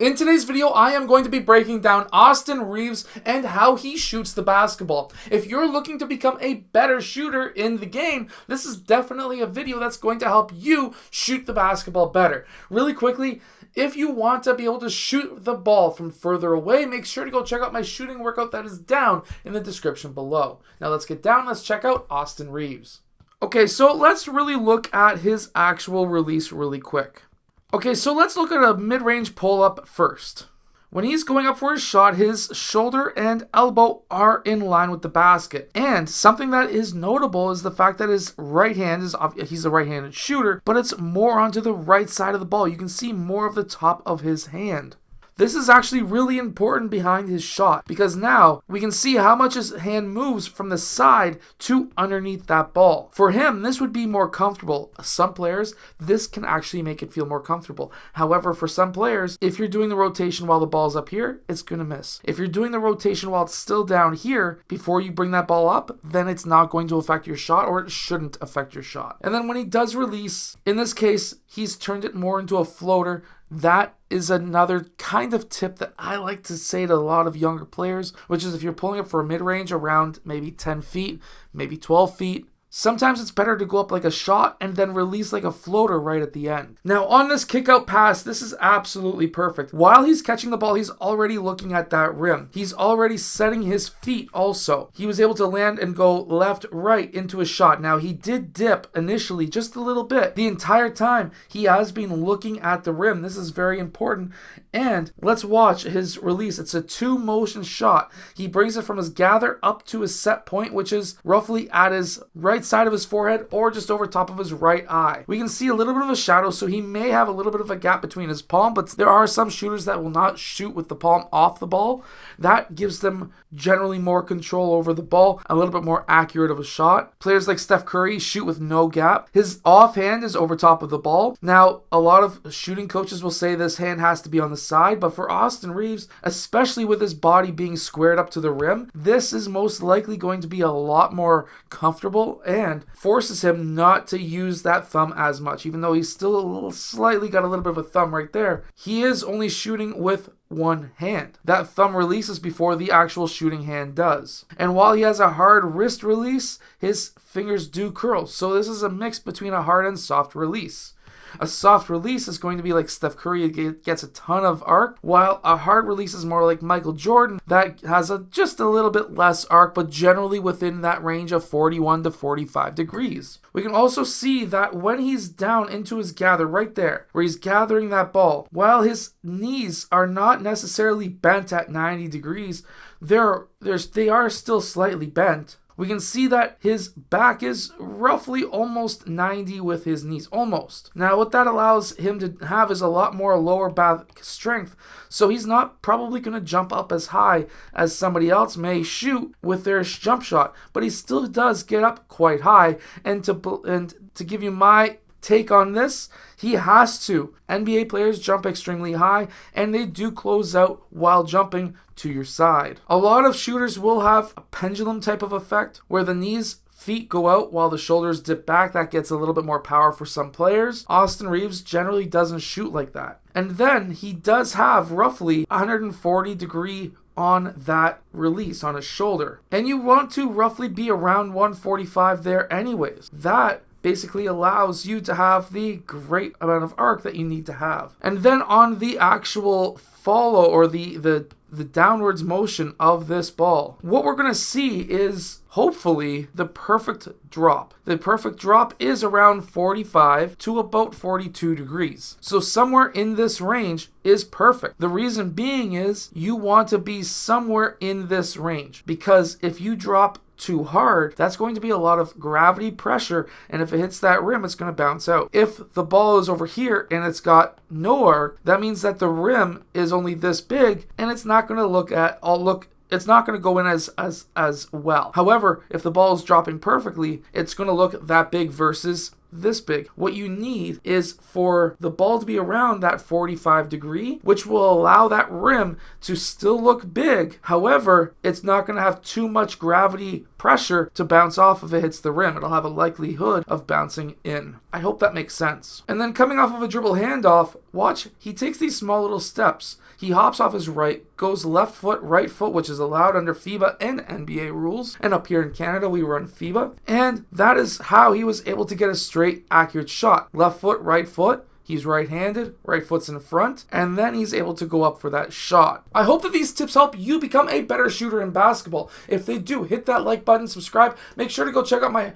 In today's video, I am going to be breaking down Austin Reaves and how he shoots the basketball. If you're looking to become a better shooter in the game, this is definitely a video that's going to help you shoot the basketball better. Really quickly, if you want to be able to shoot the ball from further away, make sure to go check out my shooting workout that is down in the description below. Now let's get down, let's check out Austin Reaves. Okay, so let's really look at his actual release really quick. Okay, so let's look at a mid-range pull-up first. When he's going up for his shot, his shoulder and elbow are in line with the basket. And something that is notable is the fact that his right hand he's a right-handed shooter, but it's more onto the right side of the ball. You can see more of the top of his hand. This is actually really important behind his shot because now we can see how much his hand moves from the side to underneath that ball. For him, this would be more comfortable. Some players, this can actually make it feel more comfortable. However, for some players, if you're doing the rotation while the ball's up here, it's going to miss. If you're doing the rotation while it's still down here before you bring that ball up, then it's not going to affect your shot, or it shouldn't affect your shot. And then when he does release, in this case, he's turned it more into a floater. That is another kind of tip that I like to say to a lot of younger players, which is if you're pulling up for a mid-range around maybe 10 feet, maybe 12 feet, sometimes it's better to go up like a shot and then release like a floater right at the end. Now on this kick-out pass, this is absolutely perfect. While he's catching the ball, he's already looking at that rim. He's already setting his feet also. He was able to land and go left, right into a shot. Now he did dip initially just a little bit. The entire time he has been looking at the rim. This is very important. And let's watch his release. It's a two-motion shot. He brings it from his gather up to his set point, which is roughly at his right side of his forehead or just over top of his right eye. We can see a little bit of a shadow, so he may have a little bit of a gap between his palm, but there are some shooters that will not shoot with the palm off the ball. That gives them generally more control over the ball, a little bit more accurate of a shot. Players like Steph Curry shoot with no gap. His offhand is over top of the ball. Now, a lot of shooting coaches will say this hand has to be on the side, but for Austin Reaves, especially with his body being squared up to the rim, this is most likely going to be a lot more comfortable and forces him not to use that thumb as much. Even though he's still slightly got a little bit of a thumb right there, he is only shooting with one hand. That thumb releases before the actual shooting hand does. And while he has a hard wrist release, his fingers do curl. So this is a mix between a hard and soft release. A soft release is going to be like Steph Curry, it gets a ton of arc, while a hard release is more like Michael Jordan, that has just a little bit less arc, but generally within that range of 41 to 45 degrees. We can also see that when he's down into his gather right there, where he's gathering that ball, while his knees are not necessarily bent at 90 degrees, they are still slightly bent. We can see that his back is roughly almost 90 with his knees, almost. Now what that allows him to have is a lot more lower back strength, so he's not probably going to jump up as high as somebody else may shoot with their jump shot, but he still does get up quite high. And to give you my take on this, he has to. NBA players jump extremely high, and they do close out while jumping to your side. A lot of shooters will have a pendulum type of effect where the feet go out while the shoulders dip back. That gets a little bit more power for some players. Austin Reaves generally doesn't shoot like that. And then he does have roughly 140 degree on that release on his shoulder. And you want to roughly be around 145 there anyways. That basically allows you to have the great amount of arc that you need to have. And then on the actual follow, or the downwards motion of this ball, what we're going to see is hopefully the perfect drop. The perfect drop is around 45 to about 42 degrees. So somewhere in this range is perfect. The reason being is you want to be somewhere in this range, because if you drop too hard, that's going to be a lot of gravity pressure, and if it hits that rim, it's going to bounce out. If the ball is over here and it's got no arc, that means that the rim is only this big, and it's not going to it's not going to go in as well. However, if the ball is dropping perfectly, it's going to look that big versus this big. What you need is for the ball to be around that 45 degree, which will allow that rim to still look big. However, it's not going to have too much gravity pressure to bounce off if it hits the rim. It'll have a likelihood of bouncing in. I hope that makes sense. And then coming off of a dribble handoff, watch, he takes these small little steps. He hops off his right, goes left foot, right foot, which is allowed under FIBA and NBA rules. And up here in Canada, we run FIBA. And that is how he was able to get a straight, accurate shot. Left foot, right foot. He's right-handed, right foot's in front, and then he's able to go up for that shot. I hope that these tips help you become a better shooter in basketball. If they do, hit that like button, subscribe. Make sure to go check out my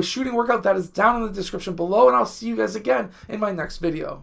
shooting workout that is down in the description below, and I'll see you guys again in my next video.